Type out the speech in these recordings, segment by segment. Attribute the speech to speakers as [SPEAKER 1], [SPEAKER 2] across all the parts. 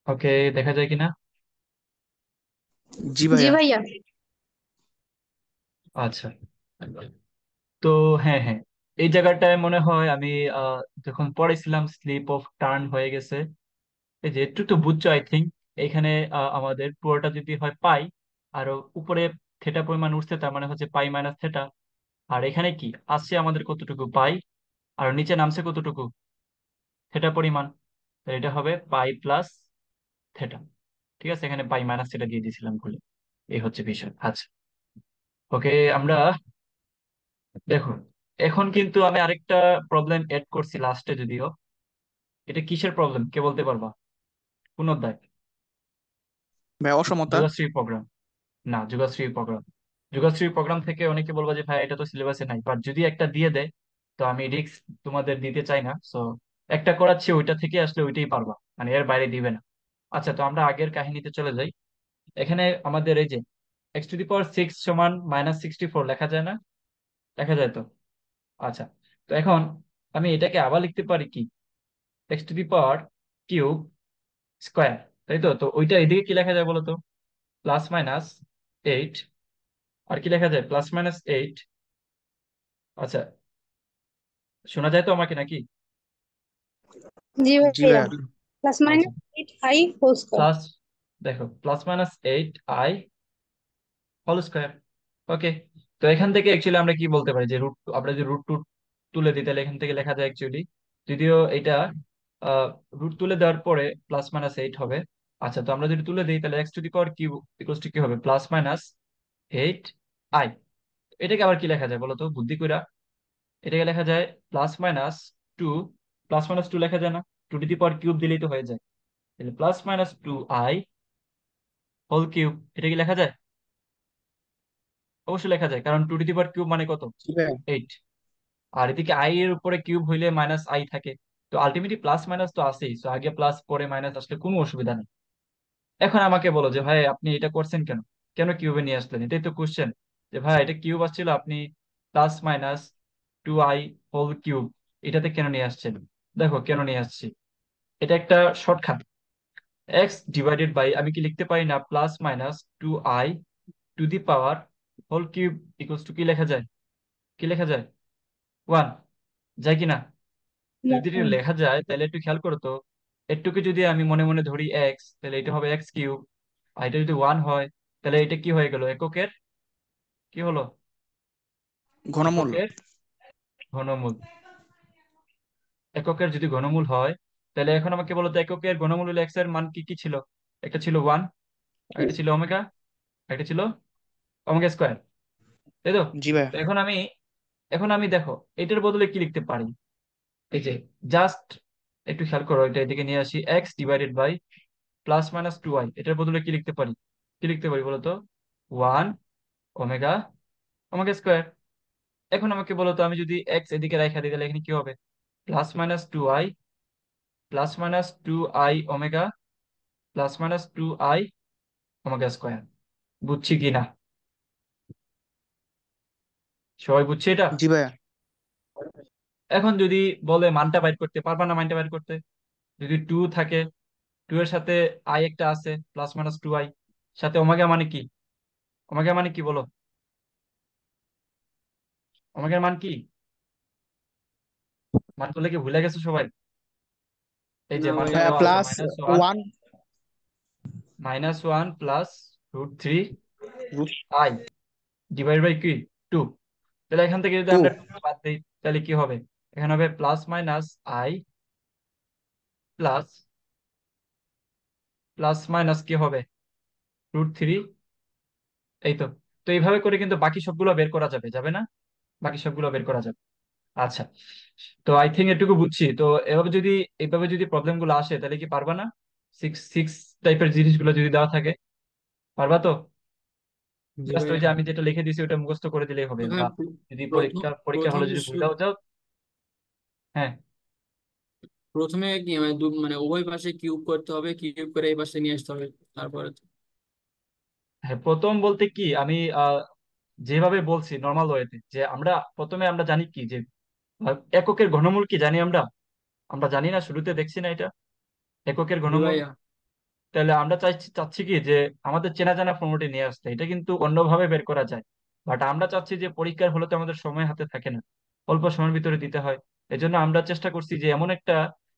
[SPEAKER 1] ওকে, দেখা যায় কিনা?
[SPEAKER 2] জি
[SPEAKER 3] জি
[SPEAKER 2] ভাইয়া।
[SPEAKER 3] ভাইয়া।
[SPEAKER 1] আচ্ছা। তো হ্যাঁ হ্যাঁ, এই জায়গাটায় মনে হয় আমি আহ, যখন পড়েছিলাম স্লিপ অফ টার্ন হয়ে গেছে। এই যে একটু তো বুঝছো আই থিঙ্ক। এখানে আমাদের পুরোটা যদি হয় পাই, আর উপরে থেটা পরিমাণ উঠছে, তার মানে হচ্ছে পাই মাইনাস থেটা। আর এখানে কি আসছে আমাদের কতটুকু পাই, আর নিচে নামছে কতটুকু থেটা পরিমাণ। তো এটা হবে পাই প্লাস থেটা। ঠিক আছে, এখানে পাই মাইনাস থেটা দিয়ে দিয়েছিলাম বলে। এই হচ্ছে বিষয়। আচ্ছা, ওকে। আমরা দেখো, এখন কিন্তু আমি আরেকটা প্রবলেম এড করছি লাস্টে যদিও। এটা কিসের প্রবলেম কে বলতে পারবা? কোন অধ্যায়?
[SPEAKER 2] ভাই অসমতা।
[SPEAKER 1] যোগশ্রী প্রোগ্রাম। না, যুগাশ্রী প্রোগ্রাম। যুগাশ্রী প্রোগ্রাম থেকে অনেকে বলবা যে ভাই এটা তো সিলেবাসে নাই, বাট যদি একটা দিয়ে দেয় তো আমি রিস্ক তোমাদের দিতে চাই না। সো একটা করাচ্ছি, ওইটা থেকে আসলে ওইটাই পারবা, মানে এর বাইরে দিবে না। আচ্ছা, তো আমরা আগের কাহিনীতে চলে যাই। এখানে আমাদের এই যে x⁶ সমান -64 লেখা যায় না? লেখা যায় তো। আচ্ছা, তো এখন আমি এটাকে আবার লিখতে পারি কি, x³ স্কোয়ার। তাই তো। তো ওইটা এদিকে কি লেখা যায় বলো তো? +−8। আর কি লেখা যায়? +−8। আচ্ছা, শোনা যায় তো আমাকে নাকি?
[SPEAKER 3] জি
[SPEAKER 2] জি
[SPEAKER 3] ভাইয়া।
[SPEAKER 2] ভাইয়া।
[SPEAKER 3] প্লাস
[SPEAKER 1] আচ্ছা,
[SPEAKER 3] minus 8i whole square.
[SPEAKER 1] Plus, দেখো +−8i হোল স্কোয়ার। ওকে। তো এখান থেকে অ্যাকচুয়ালি আমরা কি বলতে পারি যে আমরা যদি রুট টু তুলে দিই, তাহলে এখান থেকে লেখা যায় অ্যাকচুয়ালি, যদিও এটা রুট তুলে দেওয়ার পরে +−8 হবে। আচ্ছা, তো আমরা যদি তুলে দিই তাহলে x³ ইকুয়ালস টু কি হবে? +−8i। এটাকে আবার কি লেখা যায় বলো তো বুদ্ধি কইরা? এটাকে লেখা যায় +−2। +−2 লেখা যায় না? Two to the power cube দিলেই তো হয়ে যায়। তাহলে +−2i হোল কিউব। এটা কি লেখা যায়? অবশ্যই লেখা যায়, কারণ two to the power cube মানে কত?
[SPEAKER 2] জি ভাইয়া।
[SPEAKER 1] 8। আর এদিকে আই এর উপরে কিউব হইলে মাইনাস আই থাকে। তো আলটিমেটলি প্লাস মাইনাস তো আছেই, তো আগে প্লাস পরে মাইনাস আসলে কোনো অসুবিধা নেই। এখন আমাকে বলো যে ভাই আপনি এটা করছেন কেন? কেন কিউবে নিয়ে আসলেন? এটাই তো কোশ্চেন। যে ভাই এটা কিউব আসছিল, আপনি +−2i হোল কিউব এটাতে কেন নিয়ে আসছেন? দেখো কেন নিয়ে আসছি। এটা একটা শর্টকাট। x/, আমি কি লিখতে পারি না +−2i to the power whole cube equals to কি লেখা যায়? কি লেখা যায়? 1। যায় কি না? তো যদি এটা লেখা যায় তাহলে একটু খেয়াল করো তো। এটুকু যদি আমি মনে মনে ধরি এক্স, তাহলে এটা হবে x³ আর এটা যদি 1 হয়, তাহলে এটা কি হয়ে গেল? এককের কি হলো?
[SPEAKER 2] ঘনমূল।
[SPEAKER 1] এককের ঘনমূল। এককের যদি ঘনমূল হয়, তাহলে এখন আমাকে বলো তো এককের ঘনমূল হলে এক্স এর মান কি কি ছিল? একটা ছিল 1, একটা ছিল ওমেগা, একটা ছিল ওমেগা স্কোয়ার। তাই তো।
[SPEAKER 2] জি ভাইয়া।
[SPEAKER 1] তো এখন আমি দেখো এটার বদলে কি লিখতে পারি। এই যে জাস্ট একটু খেয়াল করো, এটা এদিকে নিয়ে আসি। x/+−2i, এটার বদলে কি লিখতে পারি? কি লিখতে পারি বলো তো? 1 ওমেগা ওমেগা স্কোয়ার। এখন আমাকে বলো তো, আমি যদি এক্স এদিকে রেখা দিই তাহলে এখানে কি হবে? +−2i omega square. বুঝছি কি না? সবাই বুঝছি এটা?
[SPEAKER 2] জি ভাইয়া।
[SPEAKER 1] এখন যদি বলে মানটা বাইর করতে, পারবা না মানটা বাইর করতে? যদি টু থাকে, টু এর সাথে আই একটা আছে, +−2i, সাথে ওমেগা মানে কি? ওমেগা মানে কি বলো? ওমেগার মান কি? মান করলে কি ভুলে গেছো সবাই? এই যে
[SPEAKER 3] না
[SPEAKER 1] মানটা
[SPEAKER 3] ভাইয়া।
[SPEAKER 2] ভাইয়া
[SPEAKER 1] দেওয়া আছে
[SPEAKER 2] plus
[SPEAKER 1] -1,
[SPEAKER 2] one.
[SPEAKER 1] -1 plus √3
[SPEAKER 2] root
[SPEAKER 1] i divide by কি? 2। তাহলে এখান থেকে যদি
[SPEAKER 2] টু।
[SPEAKER 1] আমরা 2 বাদ দিই তাহলে কি হবে? এখানে হবে +−i প্লাস প্লাস মাইনাস কি হবে? √3। এই তো। তো এইভাবে করে কিন্তু বাকি সবগুলো বের করা যাবে, যাবে না? বাকি সবগুলো বের করা যাবে। আচ্ছা, তো আই থিঙ্ক এটুকু বুঝছি তো। এইভাবে যদি প্রবলেম গুলো আসে তাহলে কি পারবা না? সিক্স সিক্স টাইপের জিনিসগুলো যদি দেওয়া থাকে, পারবা তো?
[SPEAKER 3] জি
[SPEAKER 1] জাস্ট ওই
[SPEAKER 3] ভাইয়া।
[SPEAKER 1] যে আমি যেটা লিখে দিয়েছি ওটা মুখস্থ করে দিলেই হবে,
[SPEAKER 3] তো ভাইয়া
[SPEAKER 1] বা যদি
[SPEAKER 3] প্রথম
[SPEAKER 1] পরীক্ষা
[SPEAKER 3] প্রথম
[SPEAKER 1] হলে যদি
[SPEAKER 3] সু-
[SPEAKER 1] ভুলেও যাও। হ্যাঁ
[SPEAKER 3] প্রথমে কি মানে মানে উভয় পাশে কিউব করতে হবে, কিউব করে এই পাশে নিয়ে আসতে হবে তারপরে
[SPEAKER 1] হ্যাঁ, প্রথম বলতে কি আমি যেভাবে বলছি নর্মাল ওয়েতে, যে আমরা প্রথমে আমরা জানি কি যে এককের ঘনমূল কি জানি আমরা? আমরা জানি না, শুরুতে দেখছি না এটা, এককের
[SPEAKER 3] জি
[SPEAKER 1] ঘনমূল।
[SPEAKER 3] ভাইয়া।
[SPEAKER 1] তাহলে আমরা চাইছি চাচ্ছি কি যে আমাদের চেনা জানা ফর্মুলাটি নিয়ে আসতে, এটা কিন্তু অন্যভাবে বের করা যায়। বাট আমরা চাচ্ছি যে পরীক্ষার হলে তো আমাদের সময় হাতে থাকে না, অল্প সময়ের ভিতরে দিতে হয়। এজন্য আমরা চেষ্টা করছি যে এমন একটা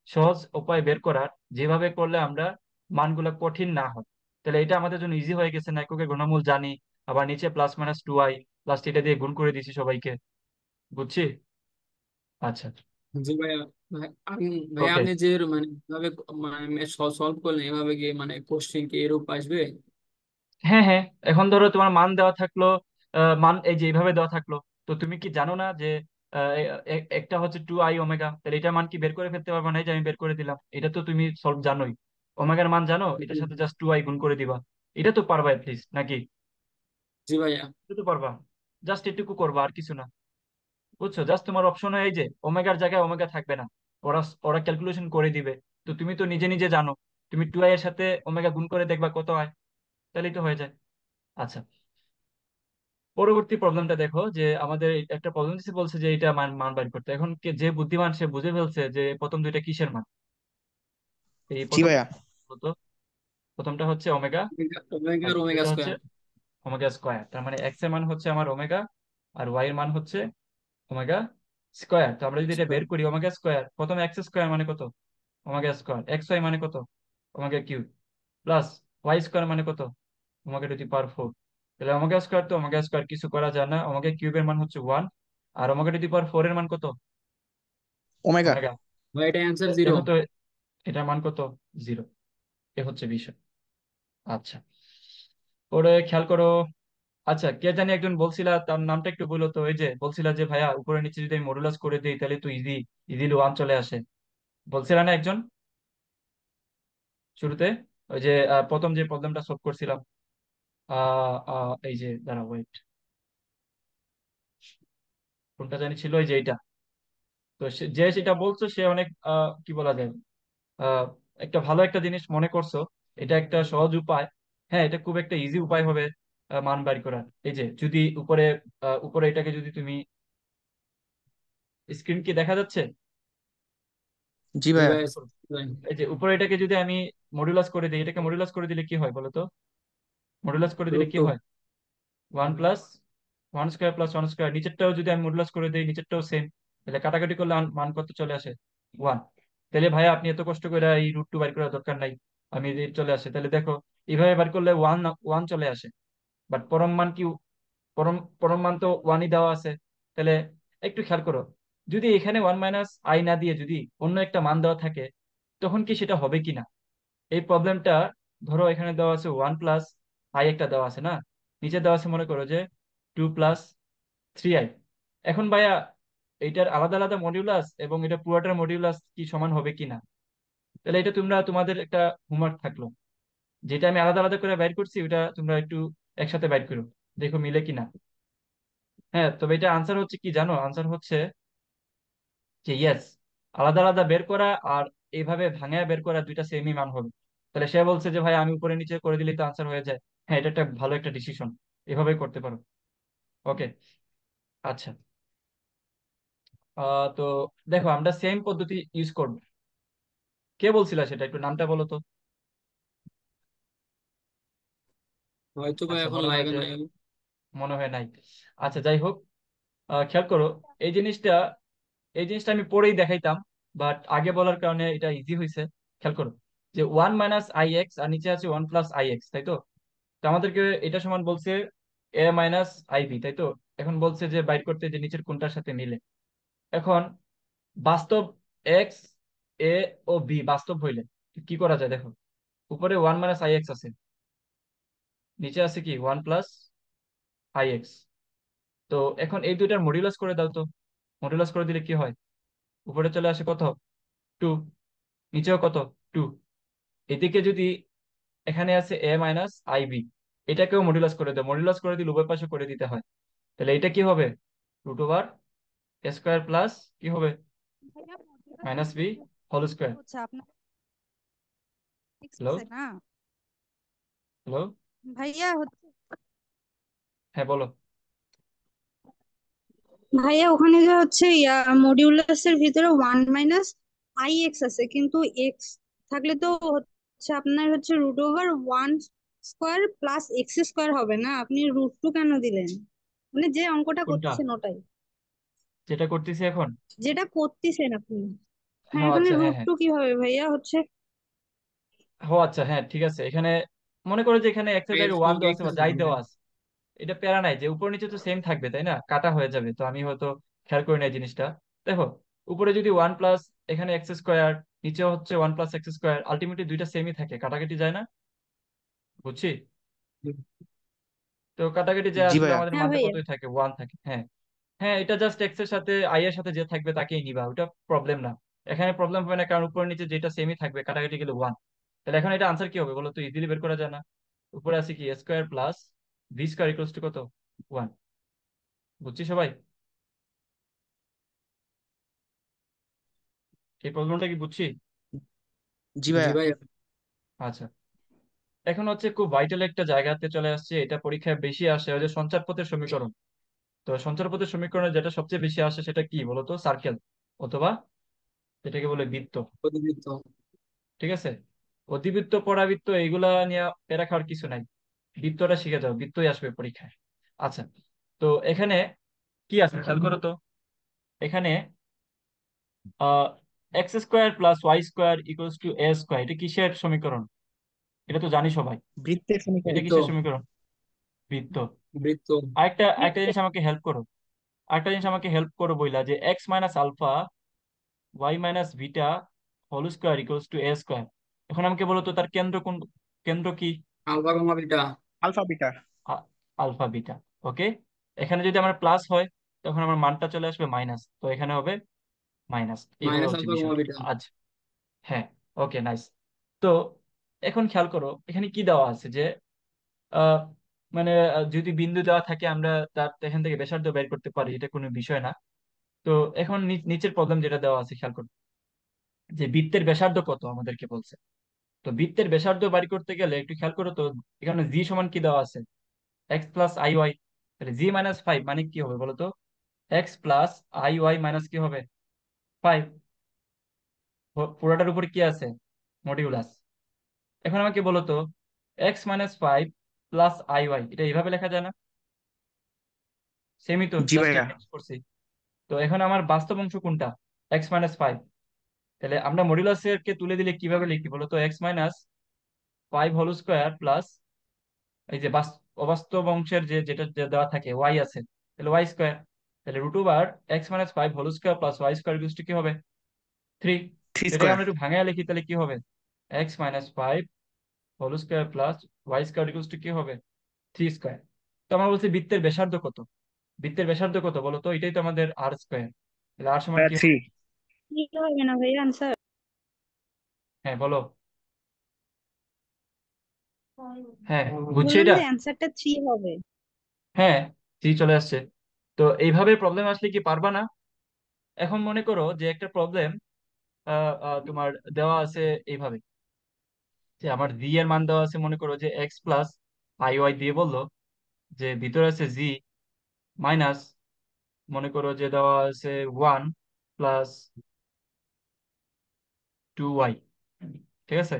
[SPEAKER 1] সহজ উপায় বের করার, যেভাবে করলে আমরা মানগুলো কঠিন না হয়। তাহলে এটা আমাদের জন্য ইজি হয়ে গেছে, না এককে ঘনমূল জানি, আবার নিচে প্লাস মাইনাস 2i, প্লাস এটা দিয়ে গুণ করে দিছি সবাইকে। বুঝছি? আচ্ছা।
[SPEAKER 3] জি ভাইয়া। ভাইয়া
[SPEAKER 1] ওকে।
[SPEAKER 3] আপনি যে মানে এভাবে মানে সলভ করলেন, এভাবে কি মানে কোশ্চেন কি এরূপ আসবে?
[SPEAKER 1] হ্যাঁ হ্যাঁ, এখন ধরো তোমার মান দেওয়া থাকলো, মান এই যে এইভাবে দেওয়া থাকলো, তো তুমি কি জানো না যে একটা হচ্ছে 2i ওমেগা, তাহলে এটা মান কি বের করে ফেলতে পারবে না? এই যে আমি বের করে দিলাম, এটা তো তুমি সলভ জানোই। ওমেগার মান জানো, এটার সাথে জাস্ট 2i গুণ করে দিবা। এটা তো পারবা লিস্ট নাকি?
[SPEAKER 3] জি ভাইয়া।
[SPEAKER 1] এটা তো পারবা, জাস্ট এটুকু করবা আর কিছু না। বুঝছো? জাস্ট তোমার অপশন এই যে ওমেগার জায়গায় ওমেগা থাকবে না, ওরা ওরা ক্যালকুলেশন করে দিবে। তো তুমি তো নিজে নিজে জানো, তুমি 2i এর সাথে ওমেগা গুণ করে দেখবা কত হয়, তাহলেই তো হয়ে যায়। আচ্ছা, পরবর্তী প্রবলেমটা দেখো, যে আমাদের একটা প্রবলেম দিচ্ছে, বলছে যে এটা মান মান বের করতে। এখন যে বুদ্ধিমান সে বুঝে ফেলছে যে প্রথম দুইটা কিসের মান। এই
[SPEAKER 2] জি
[SPEAKER 1] প্রথম
[SPEAKER 2] ভাইয়া।
[SPEAKER 1] তো প্রথমটা হচ্ছে ওমেগা,
[SPEAKER 3] ওমেগা
[SPEAKER 1] আর
[SPEAKER 3] আর ওমেগা
[SPEAKER 1] দ্বিতীয়টা হচ্ছে
[SPEAKER 3] স্কোয়ার।
[SPEAKER 1] Omega square. তার মানে এক্স এর মান হচ্ছে আমার ওমেগা, আর ওয়াই এর মান হচ্ছে ওমেগা স্কোয়ার। তো আমরা যদি এটা বের করি, ওমেগা স্কোয়ার, প্রথমে এক্স স্কোয়ার মানে কত? Omega square. এক্স ওয়াই মানে কত? Omega cube. Plus y square মানে কত? Omega to the power 4। তাহলে ওমেগা স্কোয়ার তো ওমেগা স্কোয়ার, কিছু করা যায় না। ওমেগা কিউবের মান হচ্ছে 1, আর ওমেগা টু দি পাওয়ার 4 এর মান কত?
[SPEAKER 2] ওমেগা।
[SPEAKER 1] ওমেগা।
[SPEAKER 3] ভাই এটা অ্যান্সার জিরো।
[SPEAKER 1] দেখো তো এটার মান কত? 0। এ হচ্ছে বিষয়। আচ্ছা, পরে খেয়াল করো। আচ্ছা, কে জানি একজন বলছিলা, তার নামটা একটু বলো তো। এই যে বলছিলা যে ভাইয়া উপরে নিচে যদি আমি মডুলাস করে দিই তাহলে তো ইজিলি 1 চলে আসে, বলছিলা না একজন শুরুতে? ওই যে প্রথম যে প্রবলেমটা সলভ করছিলাম, এই যে দাঁড়া ওয়েট, কোনটা জানি ছিল, এই যে এইটা। তো যে সেটা বলছো সে অনেক কি বলা যায়, আহ, একটা ভালো একটা জিনিস মনে করছো। এটা একটা সহজ উপায়। হ্যাঁ, এটা খুব একটা ইজি উপায় হবে মান বের করার। এই যে যদি উপরে উপরে এটাকে যদি তুমি, স্ক্রিন কি দেখা যাচ্ছে?
[SPEAKER 2] জি
[SPEAKER 3] জি
[SPEAKER 2] ভাইয়া।
[SPEAKER 3] ভাই।
[SPEAKER 1] এই যে উপরে এটাকে যদি আমি মডুলাস করে দিই, এটাকে মডুলাস করে দিলে কি হয় বলো তো? মডুলাস করে দিলে
[SPEAKER 3] রুট
[SPEAKER 1] কি
[SPEAKER 3] টু।
[SPEAKER 1] হয়? 1 প্লাস 1 স্কোয়ার প্লাস 1 স্কোয়ার। নিচেরটাও যদি আমি মডুলাস করে দিই, নিচেরটাও সেম। তাহলে কাটাকাটি করলে মান কত চলে আসে? 1। তাহলে ভাই আপনি এত কষ্ট করে এই √2 বাইর করার দরকার নাই, আমি এই চলে আসে। তাহলে দেখো, এইভাবে বার করলে ওয়ান ওয়ান চলে আসে। বাট পরম মান কি? পরম পরম মান তো 1ই দেওয়া আছে। তাহলে একটু খেয়াল করো, যদি এখানে 1 - i না দিয়ে যদি অন্য একটা মান দেওয়া থাকে, তখন কি সেটা হবে কিনা? এই প্রবলেমটা, ধরো এখানে দেওয়া আছে 1 + i, একটা দেওয়া আছে না, নিচে দেওয়া আছে মনে করো যে 2 + 3i। এখন ভাইয়া এইটার আলাদা আলাদা মডিউলাস এবং এটা পুরোটার মডিউলাস কি সমান হবে কিনা? তাহলে এটা তোমরা তোমাদের একটা হোমওয়ার্ক থাকলো, যেটা আমি আলাদা আলাদা করে বাইর করছি ওটা তোমরা একটু একসাথে বাইর করো, দেখো মিলে কিনা। হ্যাঁ, তবে এটা আনসার হচ্ছে কি জানো? আনসার হচ্ছে যে ইয়েস, আলাদা আলাদা বের করা আর এইভাবে ভাঙায় বের করা দুইটা সেমই মান হবে। তাহলে সে বলছে যে ভাই আমি উপরে নিচে করে দিলেই তো আনসার হয়ে যায়। হ্যাঁ, এটা একটা ভালো একটা ডিসিশন, এভাবেই করতে পারো। ওকে। আচ্ছা, তো দেখো আমরা সেম পদ্ধতি ইউজ করব। কে বলছিল সেটা? একটু নামটা বলো তো।
[SPEAKER 3] হয়তো বা
[SPEAKER 1] আচ্ছা,
[SPEAKER 3] এখন
[SPEAKER 1] মনে হয়
[SPEAKER 3] লাইভে
[SPEAKER 1] যে,
[SPEAKER 3] নাই।
[SPEAKER 1] মনে হয় নাই। আচ্ছা, যাই হোক, খেয়াল করো এই জিনিসটা, এই জিনিসটা আমি পরেই দেখাইতাম, বাট আগে বলার কারণে এটা ইজি হয়েছে। খেয়াল করো যে 1 - ix আর নিচে আছে 1 + ix, তাই তো? তো আমাদেরকে এটা সমান বলছে a - ib, তাই তো? এখন বলছে যে বাইর করতে যে নিচের কোনটার সাথে মিলে। এখন বাস্তব এক্স, এ ও বি বাস্তব হইলে কি করা যায় দেখো। উপরে 1 - ix আছে, নিচে আছে কি 1 + ix। তো এখন এই দুইটার মডিউলাস করে দাও তো। মডিউলাস করে দিলে কি হয়? উপরে চলে আসে কত? 2। নিচেও কত? 2। এদিকে যদি এখানে আছে a - ib, এটাকেও মডিউলাস করে দাও। মডিউলাস করে দিলে উভয় পাশে করে দিতে হয়। তাহলে এটা কি হবে? √স্কোয়ার প্লাস কি হবে?
[SPEAKER 4] ভাইয়া মডুলাস
[SPEAKER 1] -b হোল স্কোয়ার।
[SPEAKER 4] হচ্ছে আপনার এক্স
[SPEAKER 1] হ্যালো?
[SPEAKER 4] আছে না?
[SPEAKER 1] হ্যালো?
[SPEAKER 4] ভাইয়া হচ্ছে,
[SPEAKER 1] হ্যাঁ বলো।
[SPEAKER 4] ভাইয়া ওখানে যে হচ্ছে মডিউলাসের ভিতরে 1 - i x আছে, কিন্তু এক্স থাকলে তো হচ্ছে হচ্ছে আপনার হচ্ছে √1² + x² হবে না, আপনি √2 কেন দিলেন? মানে যে অঙ্কটা
[SPEAKER 1] কোনটা
[SPEAKER 4] করতেছেন ওটাই,
[SPEAKER 1] যেটা করতেছি এখন?
[SPEAKER 4] যেটা করতেছেন আপনি। হ্যাঁ,
[SPEAKER 1] হ্যাঁ
[SPEAKER 4] এখানে
[SPEAKER 1] আচ্ছা, হ্যাঁ
[SPEAKER 4] √2
[SPEAKER 1] হ্যাঁ।
[SPEAKER 4] কিভাবে ভাইয়া হচ্ছে?
[SPEAKER 1] ও আচ্ছা, হ্যাঁ ঠিক আছে। এখানে মনে করো যে এখানে একটা
[SPEAKER 3] এর
[SPEAKER 1] জায়গায় ওয়ান
[SPEAKER 3] সঙ্গে
[SPEAKER 1] দেওয়া
[SPEAKER 3] এক্স
[SPEAKER 1] আছে বা
[SPEAKER 3] আছে
[SPEAKER 1] যাই
[SPEAKER 3] সামনে।
[SPEAKER 1] দেওয়া আছে, এটা প্যারা নাই যে উপর নিচে তো সেম থাকবে, তাই না? কাটা হয়ে যাবে, তো আমি হয়তো খেয়াল করি না এই জিনিসটা। দেখো, উপরে যদি ওয়ান প্লাস এখানে x², নিচে হচ্ছে 1 + x², আলটিমেটলি দুইটা সেমই থাকে, কাটাকাটি যায় না, বুঝছি? তো কাটাকাটি যায়
[SPEAKER 2] জি
[SPEAKER 1] আসলে
[SPEAKER 2] ভাইয়া।
[SPEAKER 1] আমাদের
[SPEAKER 4] হ্যাঁ
[SPEAKER 1] মানটা
[SPEAKER 4] ভাইয়া।
[SPEAKER 1] কতই থাকে, ওয়ান থাকে। হ্যাঁ হ্যাঁ, এটা জাস্ট এক্স এর সাথে আই এর সাথে যে থাকবে তাকেই নিবা, ওটা প্রবলেম না। এখানে প্রবলেম হবে না, কারণ উপর নিচে যেটা সেমই থাকবে, কাটাকাটি গেলে ওয়ান। তাহলে এখন এটা আনসার কি হবে বলো তো? ইজিলি বের করা যায় না? উপরে আছে কি a² + b² = কত? ওয়ান। বুঝছি সবাই? এই প্রবলেমটা কি বুঝছি?
[SPEAKER 2] জি
[SPEAKER 3] জি
[SPEAKER 2] ভাইয়া।
[SPEAKER 3] ভাই।
[SPEAKER 1] আচ্ছা, এখন হচ্ছে খুব ভাইটাল একটা জায়গাতে চলে আসছে, এটা পরীক্ষায় বেশি আসে, ওই যে সঞ্চার পথের সমীকরণ। তো সঞ্চার পথের সমীকরণে যেটা সবচেয়ে বেশি আসে সেটা কি বলতো? সার্কেল, অথবা এটাকে বলে বৃত্ত।
[SPEAKER 3] প্রতিবৃত্ত।
[SPEAKER 1] ঠিক আছে, অধিবৃত্ত পরাবৃত্ত এইগুলা নিয়ে প্যারা খাওয়ার কিছু নাই, বৃত্তটা শিখে যাও, বৃত্তই আসবে পরীক্ষায়। আচ্ছা, তো এখানে কি আছে খেয়াল করো তো। এখানে x² + y² = a², এটা কিসের সমীকরণ? এটা তো জানি সবাই।
[SPEAKER 2] বৃত্তের
[SPEAKER 1] এটা
[SPEAKER 2] সমীকরণ।
[SPEAKER 3] বৃত্ত।
[SPEAKER 1] কিসের সমীকরণ? বৃত্ত।
[SPEAKER 3] বৃত্ত।
[SPEAKER 1] আরেকটা একটা জিনিস আমাকে হেল্প করো, আরেকটা জিনিস আমাকে হেল্প করো বইলা, যে x−α y−β² = a²। এখন আমাকে বলো তো তার কেন্দ্র কোন, কেন্দ্র কি?
[SPEAKER 3] Alpha comma beta.
[SPEAKER 2] Alpha beta.
[SPEAKER 1] Alpha beta. Okay, এখানে যদি আমার প্লাস হয় তখন আমার মানটা চলে আসবে মাইনাস, তো এখানে হবে মাইনাস। এই হলো
[SPEAKER 3] মাইনাস
[SPEAKER 1] হচ্ছে
[SPEAKER 3] আলফা কমা
[SPEAKER 1] বিষয়টা
[SPEAKER 3] বিটা।
[SPEAKER 1] আজ। হ্যাঁ, ওকে নাইস। তো এখন খেয়াল করো এখানে কি দেওয়া আছে, যে আহ, মানে যদি বিন্দু দেওয়া থাকে আমরা তার এখান থেকে ব্যাসার্ধ বের করতে পারি, এটা কোনো বিষয় না। তো এখন নিচের প্রবলেম যেটা দেওয়া আছে খেয়াল করো, যে বৃত্তের ব্যাসার্ধ কত আমাদেরকে বলছে। তো বৃত্তের ব্যাসার্ধ বাড়ি করতে গেলে একটু খেয়াল করো তো, এখানে জি সমান কি দেওয়া আছে? x + iy। তাহলে g−5 মানে কি হবে বলো তো? x + iy মাইনাস কি হবে? 5। পুরোটার উপরে কি আছে? মডিউলাস। এখন আমাকে বলো তো, x−5 + iy, এটা এইভাবে লেখা যায় না? সেমই তো,
[SPEAKER 2] জি
[SPEAKER 1] জাস্ট
[SPEAKER 2] ভাইয়া।
[SPEAKER 1] চেঞ্জ করছি। তো এখন আমার বাস্তব অংশ কোনটা? x−5। তাহলে আমরা মডিউলাসের কে তুলে দিলে কিভাবে লিখি বলো তো? x−5 হোল স্কোয়ার প্লাস এই যে অবাস্তব অংশের যে যেটা যে দেওয়া থাকে ওয়াই আছে, তাহলে y²। তাহলে √, x−5 whole square plus y² কি হবে? 3।
[SPEAKER 2] থ্রি
[SPEAKER 1] এটাকে
[SPEAKER 2] স্কোয়ার।
[SPEAKER 1] আমরা একটু ভাঙায় লিখি, তাহলে কি হবে? x−5 whole square plus y² কি হবে? 3²। তো আমরা বলছি বৃত্তের ব্যাসার্ধ কত? বৃত্তের ব্যাসার্ধ কত বলো তো? এটাই তো আমাদের r²। তাহলে আর সমান
[SPEAKER 2] ভাইয়া
[SPEAKER 1] কি
[SPEAKER 2] থ্রি।
[SPEAKER 1] হবে?
[SPEAKER 4] কি হবে না ভাইয়া আনসার?
[SPEAKER 1] হ্যাঁ বলো। হ্যাঁ, বুঝছি
[SPEAKER 4] বললাম
[SPEAKER 1] এটা।
[SPEAKER 4] যে অ্যান্সারটা 3 হবে।
[SPEAKER 1] হ্যাঁ, 3 চলে আসছে। তো এইভাবে প্রবলেম আসলে কি পারবা না? এখন মনে করো যে একটা প্রবলেম তোমার দেওয়া আছে এইভাবে, যে আমার জি এর মান দেওয়া আছে, মনে করো যে x + iy দিয়ে বললো যে ভিতরে আছে জি মাইনাস, মনে করো যে দেওয়া আছে 1 + 2y। ঠিক আছে,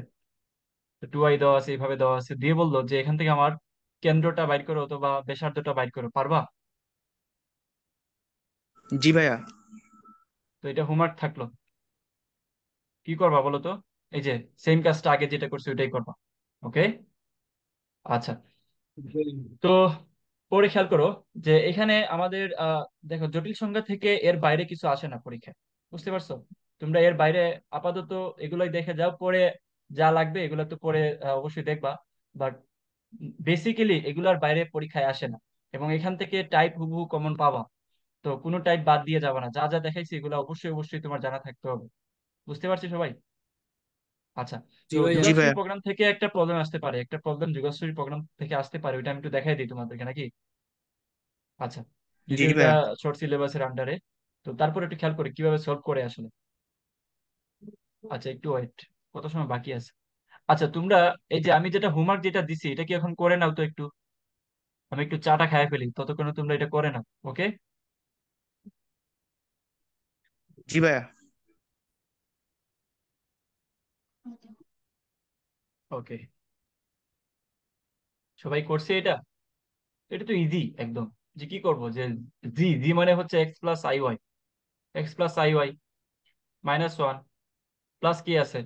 [SPEAKER 1] 2y দেওয়া আছে, এইভাবে দেওয়া আছে, দিয়ে বললো যে এখান থেকে আমার কেন্দ্রটা বাইর করো অথবা ব্যাসার্ধটা বাইর করো, পারবা?
[SPEAKER 2] জি ভাইয়া।
[SPEAKER 1] তো এটা হোমওয়ার্ক থাকলো, কি করবা বলো তো? এই যে সেম কাজটা আগে যেটা করছি ওইটাই করবা। ওকে, আচ্ছা। তো পরে খেয়াল করো যে এখানে আমাদের দেখো, জটিল সংখ্যা থেকে এর বাইরে কিছু আসে না পরীক্ষায়, বুঝতে পারছো? তোমরা এর বাইরে আপাতত এগুলোই দেখে যাও, পরে যা লাগবে এগুলো তো পরে অবশ্যই দেখবা। বাট বেসিক্যালি এগুলার বাইরে পরীক্ষায় আসে না, এবং এখান থেকে টাইপ হুবহু কমন পাবা। তো কোনো টাইপ বাদ দিয়ে যাবে না, যা যা দেখাইছি এগুলো অবশ্যই অবশ্যই তোমার জানা থাকতে হবে। বুঝতে পারছি সবাই? আচ্ছা,
[SPEAKER 3] জি
[SPEAKER 1] তো
[SPEAKER 3] ভাইয়া।
[SPEAKER 2] জি
[SPEAKER 1] যুগাশ্রী
[SPEAKER 2] ভাইয়া।
[SPEAKER 1] প্রোগ্রাম থেকে একটা প্রবলেম আসতে পারে, একটা প্রবলেম যুগাশ্রী প্রোগ্রাম থেকে আসতে পারে, ওইটা আমি একটু দেখাই দিই তোমাদেরকে নাকি? আচ্ছা,
[SPEAKER 2] জি
[SPEAKER 1] যদিও এটা
[SPEAKER 2] ভাইয়া।
[SPEAKER 1] শর্ট সিলেবাসের আন্ডারে, তো তারপর একটু খেয়াল করে কিভাবে সলভ করে আসলে। আচ্ছা, একটু ওয়েট, কত সময় বাকি আছে? আচ্ছা, তোমরা এই যে আমি যেটা হোমওয়ার্ক যেটা দিছি এটা কি এখন করে নাও তো একটু। আমি একটু চাটা খাই ফেলি, ততক্ষণে তোমরা এটা করে নাও। ওকে।
[SPEAKER 2] জি ভাইয়া।
[SPEAKER 1] ওকে, সবাই করছে এটা। এটা তো ইজি একদম। যে কি করব, যে জি জি মানে হচ্ছে x plus i y. X plus i y minus one plus কি আছে,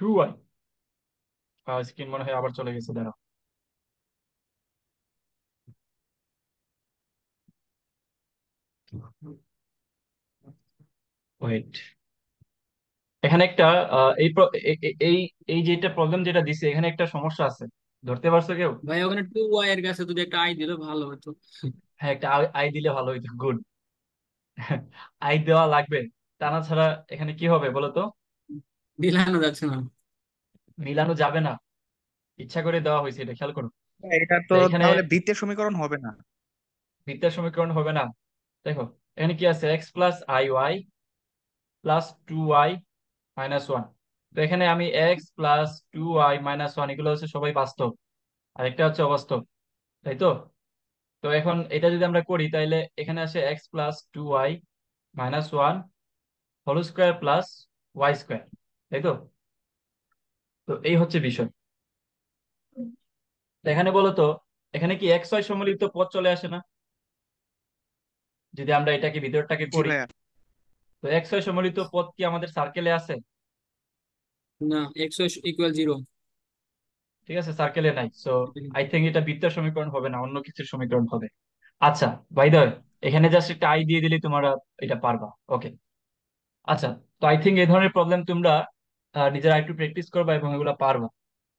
[SPEAKER 1] টু ওয়াই। স্ক্রিন মনে হয় আবার চলে গেছে, দাঁড়াও। ওয়েট, এখানে একটা এই এই যেটা প্রবলেম যেটা দিছে, এখানে একটা সমস্যা আছে। ধরতে পারছো কেউ?
[SPEAKER 3] ভাই ওখানে 2y এর কাছে যদি একটা আই দিলে ভালো হতো।
[SPEAKER 1] হ্যাঁ, একটা আই দিলে ভালো হইতো, গুড। আই দেওয়া লাগবে, তা না ছাড়া এখানে কি হবে বলো তো?
[SPEAKER 3] দিলানো যাচ্ছে না।
[SPEAKER 1] মিলানো যাবে না, ইচ্ছা করে দেওয়া হয়েছে, এটা খেয়াল করো।
[SPEAKER 2] এটা
[SPEAKER 1] তো
[SPEAKER 2] তো
[SPEAKER 1] এখানে
[SPEAKER 2] তাহলে বৃত্তের সমীকরণ হবে না।
[SPEAKER 1] বৃত্তের সমীকরণ হবে না। দেখো, এখানে কি আছে, x plus i y plus two y minus one. তো এখানে আমি x plus two y minus one, এগুলো হচ্ছে সবাই বাস্তব, আর একটা হচ্ছে অবাস্তব, তাই তো? তো এখন এটা যদি আমরা করি, তাহলে এখানে আসে x plus two y minus one whole square plus y square, তাই তো? তো এই হচ্ছে বিষয়। তো এখানে বলো তো, এখানে কি এক্স ওয়াই সম্মিলিত পদ চলে আসে না যদি আমরা এটাকে ভিতরটাকে
[SPEAKER 2] জি
[SPEAKER 1] করি?
[SPEAKER 2] ভাইয়া।
[SPEAKER 1] তো এক্স ওয়াই সম্মিলিত পদ কি আমাদের সার্কেলে আছে?
[SPEAKER 3] না, এক্স ইকুয়াল 0।
[SPEAKER 1] ঠিক আছে, সার্কেলে নাই। সো আই থিঙ্ক এটা বৃত্তের সমীকরণ হবে না, অন্য কিছুর সমীকরণ হবে। আচ্ছা, বাই দ্য ওয়ে, এখানে জাস্ট একটা আই দিয়ে দিলে তোমরা এটা পারবা। ওকে, আচ্ছা। তো আই থিঙ্ক এই ধরনের প্রবলেম তোমরা নিজেরা একটু প্র্যাকটিস করবা এবং এগুলো পারবা।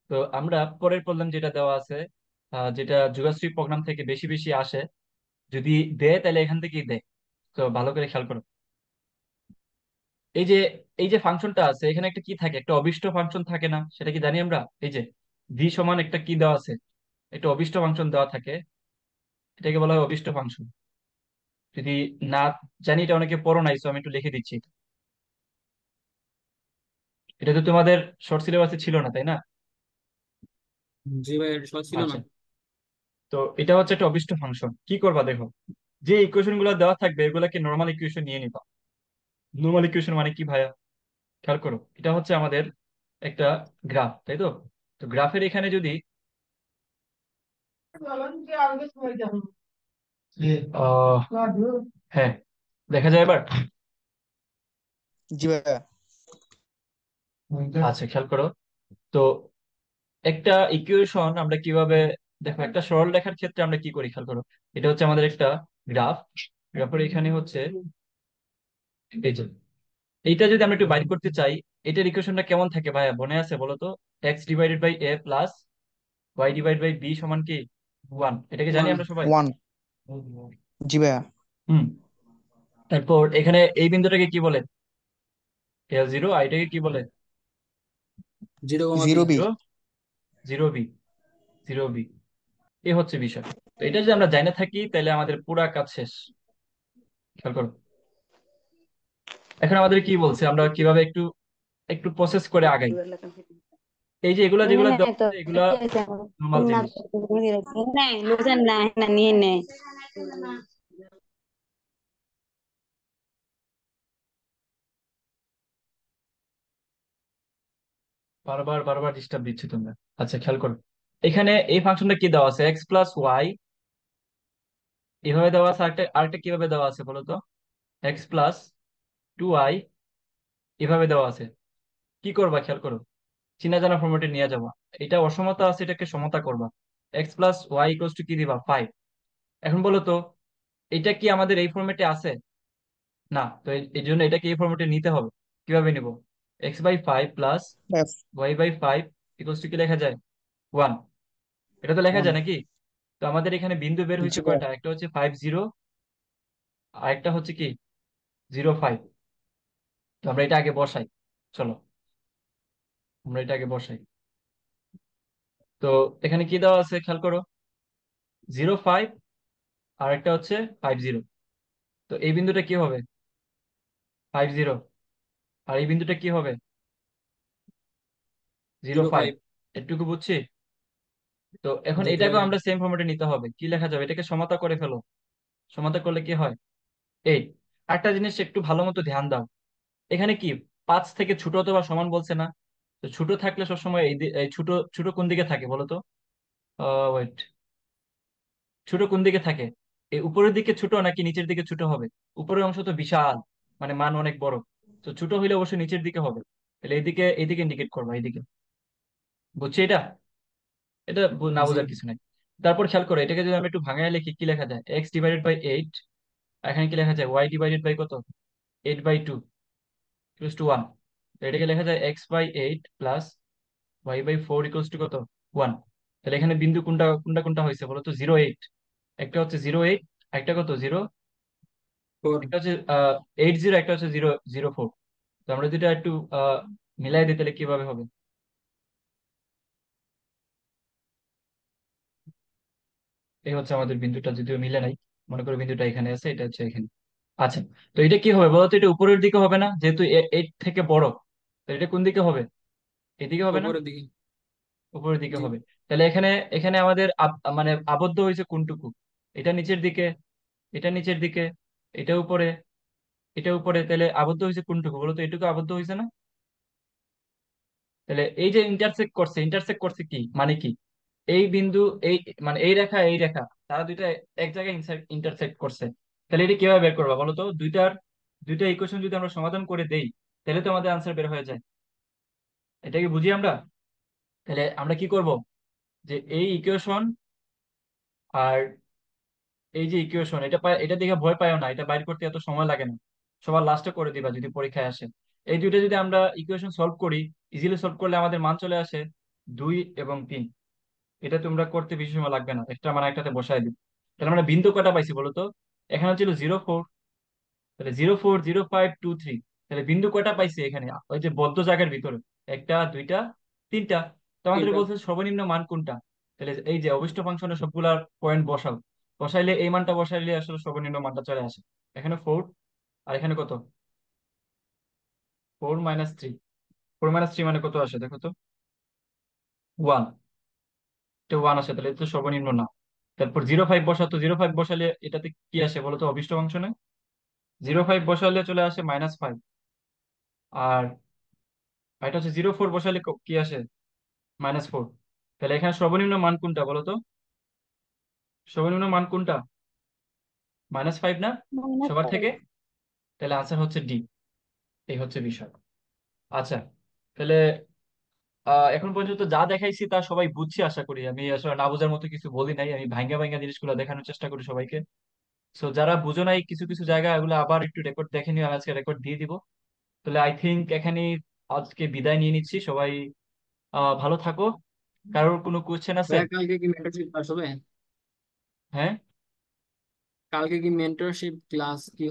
[SPEAKER 1] তো আমরা পরের প্রবলেম যেটা দেওয়া আছে, যেটা যুগাশ্রী প্রোগ্রাম থেকে বেশি বেশি আসে, যদি দেয় তাহলে এখান থেকেই দেয়। তো ভালো করে খেয়াল করো। এই যে এই যে ফাংশনটা আছে, এখানে একটা কি থাকে, একটা অভিষ্ট ফাংশন থাকে না, সেটা কি জানি আমরা? এই যে ভি সমান একটা কি দেওয়া আছে, একটা অভিষ্ট ফাংশন দেওয়া থাকে, এটাকে বলা হয় অভিষ্ট ফাংশন। যদি না জানি, এটা অনেকে পড়ো নাই, so আমি একটু লিখে দিচ্ছি। এটা তো তোমাদের শর্ট সিলেবাসে ছিল না, তাই না?
[SPEAKER 3] জি ভাই, এটা সহজ ছিল না।
[SPEAKER 1] আচ্ছা, তো এটা হচ্ছে একটা অভিষ্ট ফাংশন। কি করবা দেখো, যে ইকুয়েশন গুলো দেওয়া থাকবে এগুলাকে নর্মাল ইকুয়েশন নিয়ে নিবা। নর্মাল ইকুয়েশন মানে কি ভাইয়া? খেয়াল করো, এটা হচ্ছে আমাদের একটা গ্রাফ, তাই তো? তো গ্রাফের এখানে যদি আহ হ্যাঁ, দেখা যায় এবার।
[SPEAKER 2] জি ভাইয়া।
[SPEAKER 1] আচ্ছা, খেয়াল করো। তো একটা ইকুয়েশন আমরা কিভাবে, দেখো একটা সরল রেখার ক্ষেত্রে আমরা কি করি, খেয়াল করো। এটা হচ্ছে আমাদের একটা গ্রাফ। গ্রাফের এখানে হচ্ছে এই যে, এইটা যদি আমরা একটু বাইর করতে চাই, এটার ইকুয়েশনটা কেমন থাকে ভাইয়া, মনে আছে বলো তো? X divided by a plus y divide by b সমান কি ওয়ান, এটাকে জানি
[SPEAKER 3] ওয়ান।
[SPEAKER 1] আমরা সবাই।
[SPEAKER 2] ওয়ান। জি ভাইয়া।
[SPEAKER 1] হুম। তারপর এখানে এই বিন্দুটাকে কি বলে? L zero. আর এটাকে কি বলে?
[SPEAKER 3] 0,b।
[SPEAKER 2] Zero B.
[SPEAKER 1] Zero, zero B, zero B. এ হচ্ছে বিষয়। তো এটা যদি আমরা জানা থাকি, তাহলে আমাদের পুরা কাজ শেষ। খেয়াল করো, এখন আমাদের কি বলছে, আমরা কিভাবে একটু একটু প্রসেস করে আগাই। এই যে এগুলা
[SPEAKER 4] নিয়ে
[SPEAKER 1] যেগুলা দেওয়া
[SPEAKER 4] নেয় তো,
[SPEAKER 1] আছে, এগুলা
[SPEAKER 4] কি হয়েছে এখন?
[SPEAKER 1] নর্মাল
[SPEAKER 4] তুমি না
[SPEAKER 1] জিনিস।
[SPEAKER 4] তুমি নেয় লুজেন না, হ্যাঁ নিয়ে নেয়।
[SPEAKER 1] বারবার বারবার ডিস্টার্ব দিচ্ছে তোমরা। আচ্ছা, খেয়াল করো, এখানে এই ফাংশনটা কি দেওয়া আছে, এক্স প্লাস ওয়াই এভাবে দেওয়া আছে। আরেকটা আরেকটা কিভাবে দেওয়া আছে বলো তো? এক্স প্লাস টু ওয়াই এভাবে দেওয়া আছে। কি করবা খেয়াল করো, চিনা জানা ফরম্যাটে নিয়ে যাবা। এটা অসমতা আছে, এটাকে সমতা করবা। X plus y equals to কি দিবা, ফাইভ। এখন বলো তো, এটা কি আমাদের এই ফরম্যাটে আছে? না। তো এই জন্য এটাকে এই ফরম্যাটে নিতে হবে। কিভাবে নিব? X by five plus
[SPEAKER 2] f.
[SPEAKER 1] Y by five equals to কি লেখা যায়, ওয়ান। এটা তো লেখা
[SPEAKER 2] ওয়ান।
[SPEAKER 1] যায় নাকি? তো আমাদের এখানে বিন্দু বের
[SPEAKER 2] জি
[SPEAKER 1] হয়েছে
[SPEAKER 2] ভাইয়া।
[SPEAKER 1] কয়টা, একটা হচ্ছে ফাইভ জিরো, আর একটা হচ্ছে কি জিরো ফাইভ। তো আমরা এটা আগে বসাই, চলো আমরা এটা আগে বসাই। তো এখানে কি দেওয়া আছে খেয়াল করো, জিরো ফাইভ, আর একটা হচ্ছে ফাইভ জিরো। তো এই বিন্দুটা কি হবে, ফাইভ জিরো। আর এই বিন্দুটা কি হবে, জিরো
[SPEAKER 3] জিরো
[SPEAKER 1] ফাইভ।
[SPEAKER 3] ফাইভ
[SPEAKER 1] এটুকু বুঝছি। তো এখন
[SPEAKER 3] জি
[SPEAKER 1] এটাকেও
[SPEAKER 3] ভাইয়া।
[SPEAKER 1] আমরা সেম ফরম্যাটে নিতে হবে। কি লেখা যাবে, এটাকে সমতা করে ফেলো। সমতা করলে কি হয়, এই একটা জিনিস একটু ভালো মতো ধ্যান দাও। এখানে কি পাঁচ থেকে ছোট অথবা সমান বলছে না? তো ছোট থাকলে সবসময় এই ছোট ছোট কোন দিকে থাকে বলো তো? ওয়েট, ছোট কোন দিকে থাকে? এই উপরের দিকে ছোট নাকি নিচের দিকে ছোট হবে? উপরের অংশ তো বিশাল, মানে মান অনেক বড়। তো ছোট হইলে অবশ্যই নিচের দিকে হবে। তাহলে এইদিকে ইন্ডিকেট করবা, এইদিকে। বুঝছি এটা? এটা না
[SPEAKER 3] জি।
[SPEAKER 1] বোঝার কিছু নাই। তারপর খেয়াল করো, এটাকে যদি আমরা একটু ভাঙায় লিখি, কি লেখা যায়? x/8। এখানে কি লেখা যায়? y/, কত? 8/2 = 1। তো এটাকে লেখা যায় x/8 প্লাস y/4 কত? 1। তাহলে এখানে বিন্দু কোনটা কোনটা কোনটা হয়েছে বলো তো? 0, 8। একটা হচ্ছে 0, 8, একটা কত? 0,
[SPEAKER 3] 4।
[SPEAKER 1] একটা হচ্ছে 80, একটা হচ্ছে 0, 0, 4। তো আমরা যেটা একটু মিলাই দিই, তাহলে কিভাবে হবে? এই হচ্ছে আমাদের বিন্দুটা, যদিও মিলে নাই। মনে করো বিন্দুটা এখানে আছে, এটা হচ্ছে এখানে। আচ্ছা, তো এটা কি হবে বলো তো? এটা উপরের দিকে হবে না, যেহেতু 8 থেকে বড়। তো এটা কোন দিকে হবে? এদিকে হবে না?
[SPEAKER 3] উপরের দিকে।
[SPEAKER 1] উপরের দিকে
[SPEAKER 3] জি।
[SPEAKER 1] হবে। তাহলে এখানে এখানে আমাদের মানে আবদ্ধ হয়েছে কোনটুকু? এটা নিচের দিকে, এটা নিচের দিকে, এটা উপরে, এটা উপরে। তাহলে আবদ্ধ হয়েছে কোনটুকু বলো তো? এটুকু আবদ্ধ হয়েছে না? তাহলে এই যে ইন্টারসেক্ট করছে, ইন্টারসেক্ট করছে কি মানে কি? এই বিন্দু, এই মানে এই রেখা, এই রেখা, তারা দুইটা এক জায়গায় ইন্টারসেক্ট করছে। তাহলে এটা কিভাবে বের করবা বলো তো? দুইটা ইকুয়েশন যদি আমরা সমাধান করে দেই, তাহলে তো আমাদের আনসার বের হয়ে যায়। এটা কি বুঝি আমরা? তাহলে আমরা কি করব, যে এই ইকুয়েশন আর এই যে ইকুয়েশন, এটা দেখে ভয় পাইও না, এটা বাইর করতে এত সময় লাগে না। সবার লাস্টে করে দিবা যদি পরীক্ষায় আসে। এই দুইটা যদি আমরা ইকুয়েশন সলভ করি, ইজিলি সলভ করলে আমাদের মান চলে আসে 2 এবং 3। এটা তোমরা করতে বেশি সময় লাগবে না, একটা মানে একটাতে বসায় দিই। তাহলে আমরা বিন্দু কটা পাইছি বলো তো? এখানে ছিল 0, 4। তাহলে 0, 4, 0, 5, 2, 3। তাহলে বিন্দু কটা পাইছি এখানে ওই যে বদ্ধ জায়গার ভিতরে? একটা, দুইটা, তিনটা। তো আমাদের
[SPEAKER 3] তিনটা।
[SPEAKER 1] বলছে সর্বনিম্ন মান কোনটা। তাহলে এই যে অভিষ্ট ফাংশনের সবগুলা পয়েন্ট বসাও। বসাইলে এই মানটা বসাইলে আসলে সর্বনিম্ন মানটা চলে আসে। এখানে 4, আর এখানে কত? 4 - 3। 4 - 3 মানে কত আসে দেখো তো? 1। এটা 1 আসে, তাহলে এটা তো সর্বনিম্ন না। তারপর 0, 5 বসাতো, 0, 5 বসালে এটাতে কি আসে বলো তো অভিষ্ট ফাংশনে? 0, 5 বসালে চলে আসে -5। আর এটা হচ্ছে 0, 4 বসালে কি আসে? -4। তাহলে এখানে সর্বনিম্ন মান কোনটা বলো তো? সর্বনিম্ন মান কোনটা? -5 না সবার
[SPEAKER 4] -5।
[SPEAKER 1] থেকে? তাহলে আনসার হচ্ছে ডি। এই হচ্ছে বিষয়। আচ্ছা, তাহলে এখন পর্যন্ত যা দেখাইছি তা সবাই বুঝছি আশা করি। আমি আসলে না বোঝার মতো কিছু বলি নাই, আমি ভাঙ্গা ভাঙ্গা জিনিসগুলো দেখানোর চেষ্টা করি সবাইকে। সো যারা বুঝো নাই কিছু কিছু জায়গা, এগুলো আবার একটু রেকর্ড দেখে নিও, আমি আজকে রেকর্ড দিয়ে দিব। তাহলে আই থিঙ্ক এখানে আজকে বিদায় নিয়ে নিচ্ছি সবাই। ভালো থাকো। কারোর কোনো কোয়েশ্চেন আছে?
[SPEAKER 3] ভাইয়া, কালকে কি মেন্টরশিপ ক্লাস হবে?
[SPEAKER 1] হ্যাঁ।
[SPEAKER 3] কালকে কি মেন্টরশিপ ক্লাস কি